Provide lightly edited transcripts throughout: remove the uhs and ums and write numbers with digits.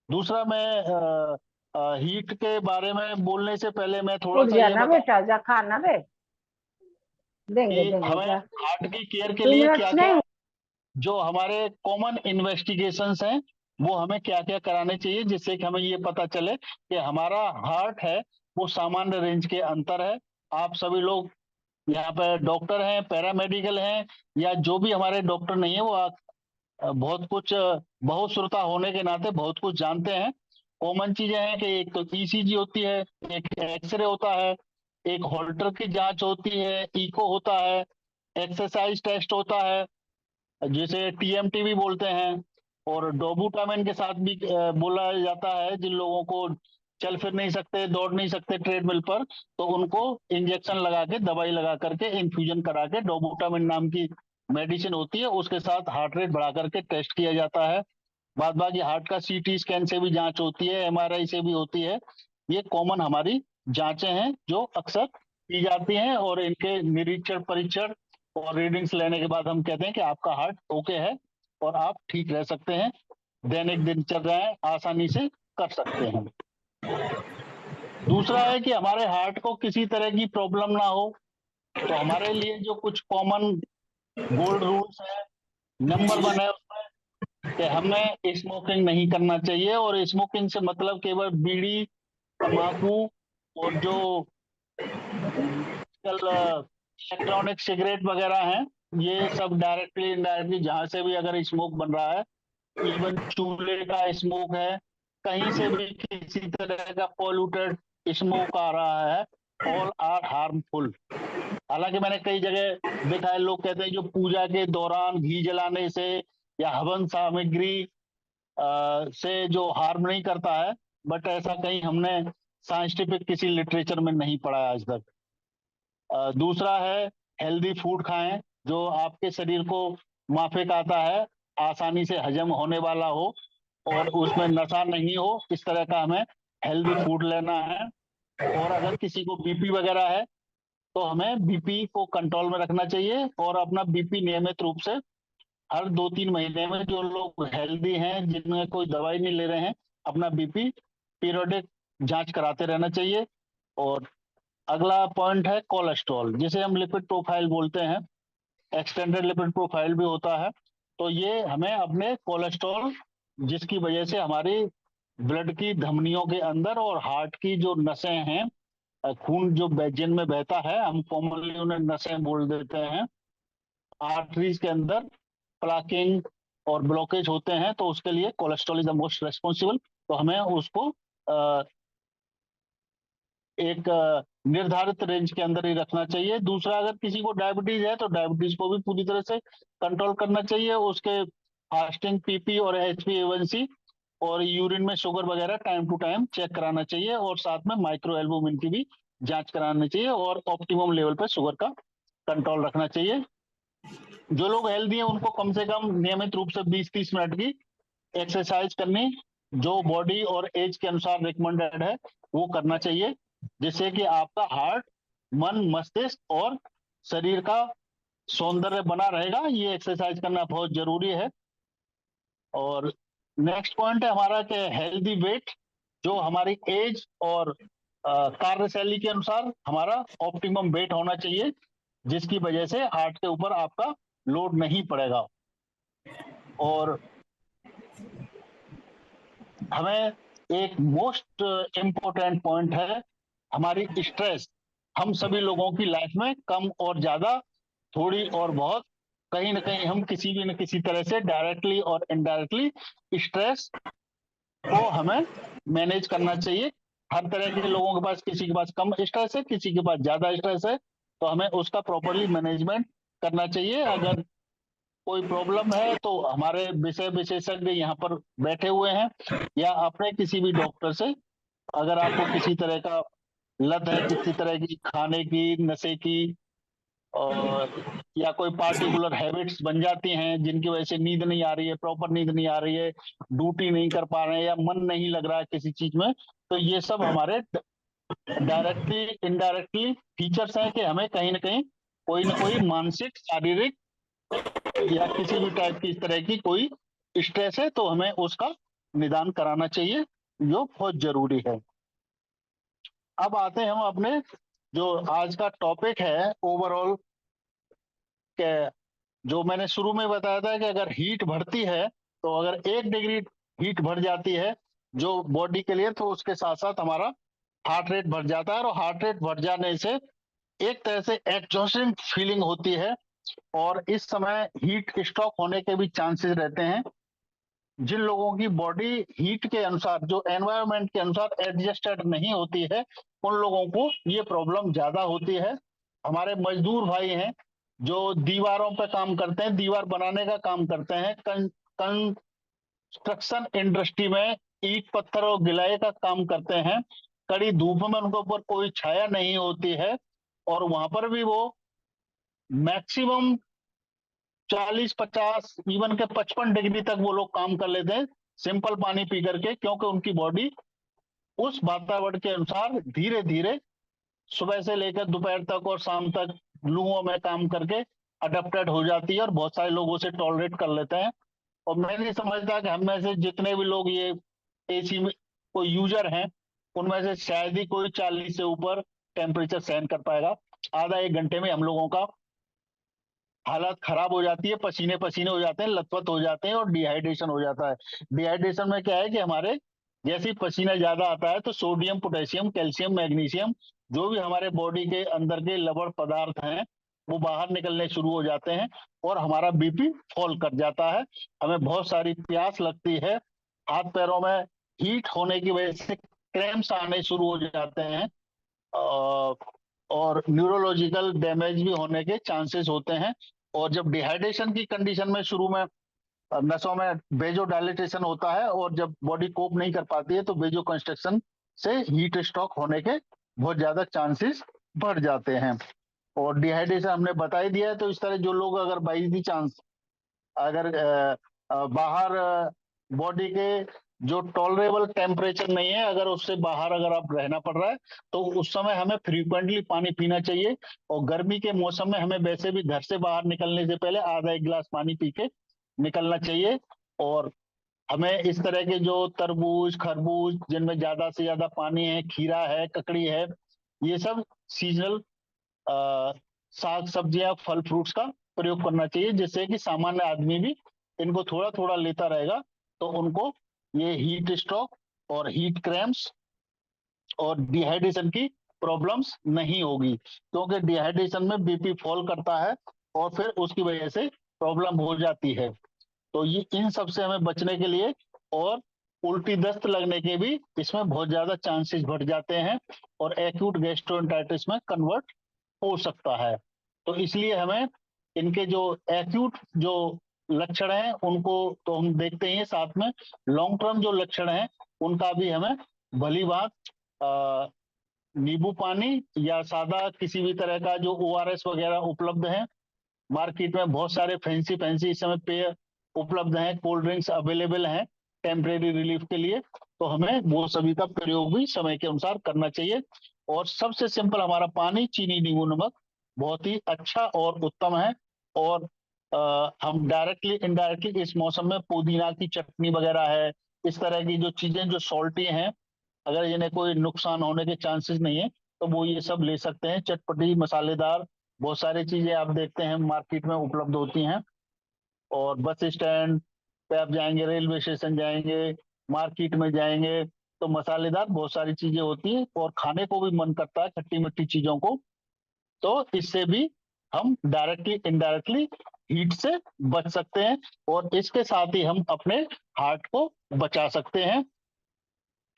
दूसरा मैं हीट के बारे में बोलने से पहले मैं थोड़ा उठ सा ये जाना बता बेटा, जा खाना दे, देंगे कि देंगे हमें जा। हार्ट की केयर के टू लिए क्या मिनट्स क्या, नहीं। जो हमारे कॉमन इन्वेस्टिगेशंस हैं, वो हमें क्या क्या कराने चाहिए जिससे कि हमें ये पता चले कि हमारा हार्ट है वो सामान्य रेंज के अंतर है। आप सभी लोग यहाँ पे डॉक्टर हैं, पैरामेडिकल हैं, या जो भी हमारे डॉक्टर नहीं है, वो बहुत कुछ बहुत श्रोता होने के नाते बहुत कुछ जानते हैं। कॉमन चीजें हैं कि एक तो ईसीजी होती है, एक एक्सरे होता है, एक होल्टर की जांच होती है, इको होता है, एक्सरसाइज टेस्ट होता है जिसे टीएमटी भी बोलते हैं, और डोबूटामिन के साथ भी बोला जाता है जिन लोगों को चल फिर नहीं सकते, दौड़ नहीं सकते ट्रेडमिल पर, तो उनको इंजेक्शन लगा के, दवाई लगा करके, इन्फ्यूजन करा के, डोबूटामिन नाम की मेडिसिन होती है, उसके साथ हार्ट रेट बढ़ा करके टेस्ट किया जाता है। बाद बाकी हार्ट का सीटी स्कैन से भी जांच होती है, एमआरआई से भी होती है। ये कॉमन हमारी जांचें हैं जो अक्सर की जाती हैं, और इनके निरीक्षण परीक्षण और रीडिंग्स लेने के बाद हम कहते हैं कि आपका हार्ट ओके है और आप ठीक रह सकते हैं, दैनिक दिनचर्याएं आसानी से कर सकते हैं। दूसरा है कि हमारे हार्ट को किसी तरह की प्रॉब्लम ना हो, तो हमारे लिए जो कुछ कॉमन गोल्ड रूल्स है, नंबर वन है उसमें कि हमें स्मोकिंग नहीं करना चाहिए, और स्मोकिंग से मतलब केवल बीड़ी, तंबाकू, और जो कल इलेक्ट्रॉनिक सिगरेट वगैरह हैं, ये सब डायरेक्टली इनडायरेक्टली जहां से भी अगर स्मोक बन रहा है, इवन चूल्हे का स्मोक है, कहीं से भी किसी तरह का पॉल्यूटेड स्मोक आ रहा है, ऑल आर हार्मफुल। हालांकि मैंने कई जगह देखा है, लोग कहते हैं जो पूजा के दौरान घी जलाने से या हवन सामग्री से जो हार्म नहीं करता है, बट ऐसा कहीं हमने साइंटिफिक किसी लिटरेचर में नहीं पढ़ा है आज तक। दूसरा है हेल्दी फूड खाएं जो आपके शरीर को माफिक आता है, आसानी से हजम होने वाला हो, और उसमें नशा नहीं हो, इस तरह का हमें हेल्दी फूड लेना है। और अगर किसी को बीपी वगैरह है तो हमें बीपी को कंट्रोल में रखना चाहिए, और अपना बीपी नियमित रूप से हर 2-3 महीने में, जो लोग हेल्दी हैं जिनमें कोई दवाई नहीं ले रहे हैं, अपना बीपी पीरियोडिक जांच कराते रहना चाहिए। और अगला पॉइंट है कोलेस्ट्रॉल, जिसे हम लिपिड प्रोफाइल बोलते हैं, एक्सटेंडेड लिपिड प्रोफाइल भी होता है। तो ये हमें अपने कोलेस्ट्रॉल, जिसकी वजह से हमारी ब्लड की धमनियों के अंदर और हार्ट की जो नसें हैं, खून जो जिनमें बहता है, हम कॉमनली उन्हें नसें बोल देते हैं, आर्टरीज के अंदर प्लाकिंग और ब्लॉकेज होते हैं, तो उसके लिए cholesterol is the most responsible. तो हमें उसको एक निर्धारित रेंज के अंदर ही रखना चाहिए। दूसरा, अगर किसी को डायबिटीज है तो डायबिटीज को भी पूरी तरह से कंट्रोल करना चाहिए, उसके फास्टिंग पीपी और HbA1c और यूरिन में शुगर वगैरह टाइम टू टाइम चेक कराना चाहिए, और साथ में माइक्रो एल्बुमिन की भी जांच करानी चाहिए, और ऑप्टिमम लेवल पर शुगर का कंट्रोल रखना चाहिए। जो लोग हेल्दी हैं उनको कम से कम नियमित रूप से 20-30 मिनट की एक्सरसाइज करनी, जो बॉडी और एज के अनुसार रिकमेंडेड है, वो करना चाहिए, जिससे कि आपका हार्ट, मन, मस्तिष्क और शरीर का सौंदर्य बना रहेगा। ये एक्सरसाइज करना बहुत जरूरी है। और नेक्स्ट पॉइंट है हमारा कि हेल्दी वेट, जो हमारी एज और कार्यशैली के अनुसार हमारा ऑप्टिमम वेट होना चाहिए, जिसकी वजह से हार्ट के ऊपर आपका लोड नहीं पड़ेगा। और हमें एक मोस्ट इम्पोर्टेंट पॉइंट है हमारी स्ट्रेस। हम सभी लोगों की लाइफ में कम और ज्यादा, थोड़ी और बहुत, कहीं ना कहीं हम किसी भी न किसी तरह से डायरेक्टली और इनडायरेक्टली स्ट्रेस को हमें मैनेज करना चाहिए। हर तरह के लोगों के पास, किसी के पास कम स्ट्रेस है, किसी के पास ज्यादा स्ट्रेस है, तो हमें उसका प्रॉपरली मैनेजमेंट करना चाहिए। अगर कोई प्रॉब्लम है तो हमारे विषय विशेषज्ञ यहाँ पर बैठे हुए हैं, या अपने किसी भी डॉक्टर से, अगर आपको किसी तरह का लत है, किसी तरह की खाने की, नशे की, और या कोई पार्टिकुलर हैबिट्स बन जाती हैं जिनकी वजह से नींद नहीं आ रही है, प्रॉपर नींद नहीं आ रही है, ड्यूटी नहीं कर पा रहे हैं, या मन नहीं लग रहा है किसी चीज में, तो ये सब हमारे डायरेक्टली इनडायरेक्टली फीचर्स हैं कि हमें कहीं ना कोई मानसिक, शारीरिक या किसी भी टाइप की इस तरह की कोई स्ट्रेस है, तो हमें उसका निदान कराना चाहिए, जो बहुत जरूरी है। अब आते हैं हम अपने जो आज का टॉपिक है ओवरऑल के, जो मैंने शुरू में बताया था कि अगर हीट बढ़ती है, तो अगर 1 डिग्री हीट बढ़ जाती है जो बॉडी के लिए, तो उसके साथ साथ हमारा हार्ट रेट बढ़ जाता है, और हार्ट रेट बढ़ जाने से एक तरह से एग्जॉस्टिंग फीलिंग होती है, और इस समय हीट स्ट्रोक होने के भी चांसेस रहते हैं। जिन लोगों की बॉडी हीट के अनुसार, जो एनवायरनमेंट के अनुसार एडजस्टेड नहीं होती है, उन लोगों को ये प्रॉब्लम ज्यादा होती है। हमारे मजदूर भाई हैं जो दीवारों पे काम करते हैं, दीवार बनाने का काम करते हैं, कंस्ट्रक्शन इंडस्ट्री में ईंट पत्थर और गिलाई का काम करते हैं, कड़ी धूप में उनके ऊपर कोई छाया नहीं होती है, और वहां पर भी वो मैक्सिमम 40-50 इवन के 55 डिग्री तक वो लोग काम कर लेते हैं सिंपल पानी पी करके, क्योंकि उनकी बॉडी उस वातावरण के अनुसार धीरे धीरे सुबह से लेकर दोपहर तक और शाम तक लूओं में काम करके अडेप्टेड हो जाती है, और बहुत सारे लोग उसे टॉलरेट कर लेते हैं। और मैं नहीं समझता कि हम में से जितने भी लोग ये एसी में कोई यूजर हैं, उनमें से शायद ही कोई 40 से ऊपर टेम्परेचर सहन कर पाएगा। आधा 1 घंटे में हम लोगों का हालत खराब हो जाती है, पसीने पसीने हो जाते हैं, लथपथ हो जाते हैं, और डिहाइड्रेशन हो जाता है। डिहाइड्रेशन में क्या है कि हमारे जैसे ही पसीना ज्यादा आता है, तो सोडियम, पोटेशियम, कैल्शियम, मैग्नीशियम, जो भी हमारे बॉडी के अंदर के लवण पदार्थ हैं, वो बाहर निकलने शुरू हो जाते हैं, और हमारा बीपी फॉल कर जाता है। हमें बहुत सारी प्यास लगती है, हाथ पैरों में हीट होने की वजह से क्रैम्प्स आने शुरू हो जाते हैं, और न्यूरोलॉजिकल डैमेज भी होने के चांसेस होते हैं। और जब डिहाइड्रेशन की कंडीशन में शुरू में नसों में बेजो डायलिटेशन होता है, और जब बॉडी कोप नहीं कर पाती है, तो बेजो कंस्ट्रक्शन से हीट स्ट्रोक होने के बहुत ज्यादा चांसेस बढ़ जाते हैं। और डिहाइड्रेशन हमने बता ही दिया है, तो इस तरह जो लोग अगर बाई दी चांस अगर बाहर बॉडी के जो टॉलरेबल टेम्परेचर नहीं है, अगर उससे बाहर अगर आप रहना पड़ रहा है, तो उस समय हमें फ्रीक्वेंटली पानी पीना चाहिए। और गर्मी के मौसम में हमें वैसे भी घर से बाहर निकलने से पहले आधा 1 गिलास पानी पी के निकलना चाहिए। और हमें इस तरह के जो तरबूज, खरबूज, जिनमें ज्यादा से ज्यादा पानी है, खीरा है, ककड़ी है, ये सब सीजनल साग सब्जियां, फल फ्रूट्स का प्रयोग करना चाहिए, जिससे कि सामान्य आदमी भी इनको थोड़ा थोड़ा लेता रहेगा, तो उनको ये हीट स्ट्रोक और हीट क्रैम्प्स और डिहाइड्रेशन की प्रॉब्लम्स नहीं होगी, क्योंकि डिहाइड्रेशन में बीपी फॉल करता है, और फिर उसकी वजह से प्रॉब्लम हो जाती है। तो ये इन सब से हमें बचने के लिए, और उल्टी दस्त लगने के भी इसमें बहुत ज्यादा चांसेस बढ़ जाते हैं, और एक्यूट गैस्ट्रोएंटाइटिस में कन्वर्ट हो सकता है। तो इसलिए हमें इनके जो एक्यूट जो लक्षण हैं उनको तो हम देखते ही हैं, साथ में लॉन्ग टर्म जो लक्षण हैं उनका भी हमें भली बात नींबू पानी या सादा किसी भी तरह का जो ओआरएस वगैरह उपलब्ध है, मार्केट में बहुत सारे फैंसी फैंसी इस समय पेय उपलब्ध हैं, कोल्ड ड्रिंक्स अवेलेबल हैं टेम्परेरी रिलीफ के लिए, तो हमें वो सभी का प्रयोग भी समय के अनुसार करना चाहिए। और सबसे सिंपल हमारा पानी, चीनी, नींबू, नमक बहुत ही अच्छा और उत्तम है। और हम डायरेक्टली इनडायरेक्टली इस मौसम में पुदीना की चटनी वगैरह है, इस तरह की जो चीजें जो सॉल्टी हैं, अगर इन्हें कोई नुकसान होने के चांसेस नहीं है, तो वो ये सब ले सकते हैं। चटपटी मसालेदार बहुत सारी चीजें आप देखते हैं मार्केट में उपलब्ध होती हैं, और बस स्टैंड पे आप जाएंगे, रेलवे स्टेशन जाएंगे, मार्केट में जाएंगे, तो मसालेदार बहुत सारी चीजें होती हैं, और खाने को भी मन करता है खट्टी मिट्टी चीजों को। तो इससे भी हम डायरेक्टली इनडायरेक्टली हीट से बच सकते हैं, और इसके साथ ही हम अपने हार्ट को बचा सकते हैं।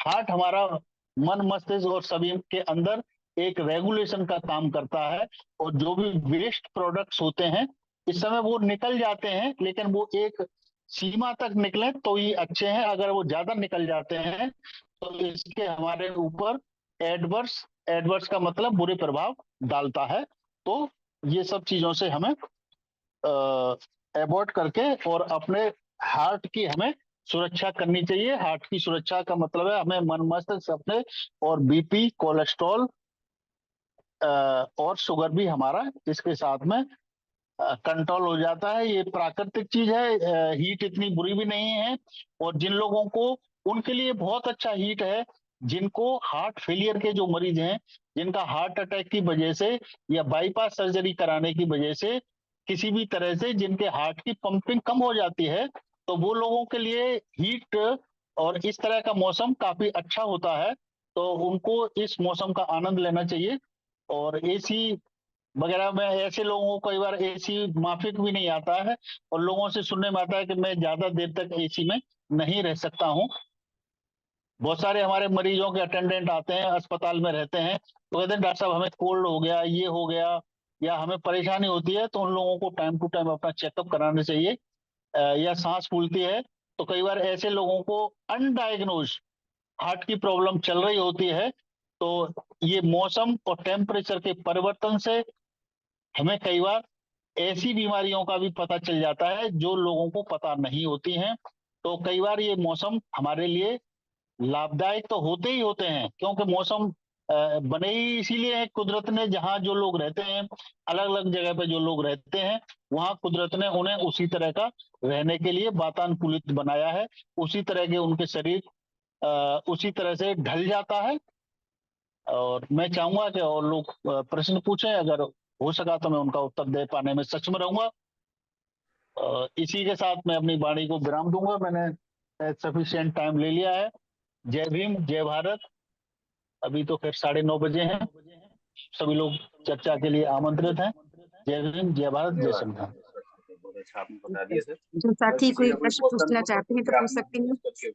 हार्ट हमारा मन, मस्तिष्क और सभी के अंदर एक रेगुलेशन का काम करता है, और जो भी वेस्ट प्रोडक्ट्स होते हैं इस समय वो निकल जाते हैं, लेकिन वो एक सीमा तक निकले तो ही अच्छे हैं। अगर वो ज्यादा निकल जाते हैं, तो इसके हमारे ऊपर एडवर्स एडवर्स का मतलब बुरे प्रभाव डालता है। तो ये सब चीजों से हमें अवॉइड करके और अपने हार्ट की हमें सुरक्षा करनी चाहिए। हार्ट की सुरक्षा का मतलब है हमें मन, मस्तिष्क अपने, और बीपी, कोलेस्ट्रॉल और शुगर भी हमारा इसके साथ में कंट्रोल हो जाता है। ये प्राकृतिक चीज है, हीट इतनी बुरी भी नहीं है। और जिन लोगों को उनके लिए बहुत अच्छा हीट है। जिनको हार्ट फेलियर के जो मरीज हैं, जिनका हार्ट अटैक की वजह से या बाईपास सर्जरी कराने की वजह से किसी भी तरह से जिनके हार्ट की पंपिंग कम हो जाती है, तो वो लोगों के लिए हीट और इस तरह का मौसम काफी अच्छा होता है। तो उनको इस मौसम का आनंद लेना चाहिए। और एसी वगैरह में ऐसे लोगों को कई बार एसी माफिक भी नहीं आता है, और लोगों से सुनने में आता है कि मैं ज्यादा देर तक एसी में नहीं रह सकता हूँ। बहुत सारे हमारे मरीजों के अटेंडेंट आते हैं, अस्पताल में रहते हैं, तो कहते हैं डॉक्टर साहब हमें कोल्ड हो गया, ये हो गया, या हमें परेशानी होती है, तो उन लोगों को टाइम टू टाइम अपना चेकअप कराना चाहिए। या सांस फूलती है, तो कई बार ऐसे लोगों को अनडायग्नोज हार्ट की प्रॉब्लम चल रही होती है। तो ये मौसम और टेम्परेचर के परिवर्तन से हमें कई बार ऐसी बीमारियों का भी पता चल जाता है जो लोगों को पता नहीं होती हैं। तो कई बार ये मौसम हमारे लिए लाभदायक तो होते ही होते हैं, क्योंकि मौसम बने ही इसीलिए है कुदरत ने। जहाँ जो लोग रहते हैं, अलग अलग जगह पे जो लोग रहते हैं, वहाँ कुदरत ने उन्हें उसी तरह का रहने के लिए वातानुकूलित बनाया है। उसी तरह के उनके शरीर उसी तरह से ढल जाता है। और मैं चाहूंगा कि और लोग प्रश्न पूछें, अगर हो सका तो मैं उनका उत्तर दे पाने में सक्षम रहूंगा। इसी के साथ मैं अपनी वाणी को विराम दूंगा। मैंने सफिशिएंट टाइम ले लिया है। जय भीम, जय भारत। अभी तो खैर 9:30 बजे हैं। सभी लोग चर्चा के लिए आमंत्रित हैं। जय भीम, जय भारत, जय धन्यवाद। संविधान। बहुत अच्छा आपने बता दिया सर। जो साथी किसी कोई का कोई प्रश्न क्वेश्चन पूछना हो चाहते हैं तो कृपया पूछ अपना सकते हैं। करके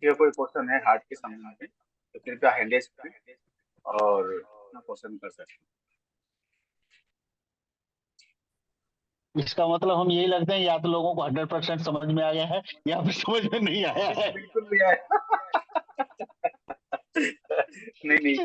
किसी कोई क्वेश्चन है हार्ट के संबंध में तो कृपया हैंड रेज करें और अपना क्वेश्चन कर सकते हैं। इसका मतलब हम यही लगते हैं, या तो लोगों को 100% समझ में आ गया है, या फिर समझ में नहीं आया है। बिल्कुल भी आया नहीं नहीं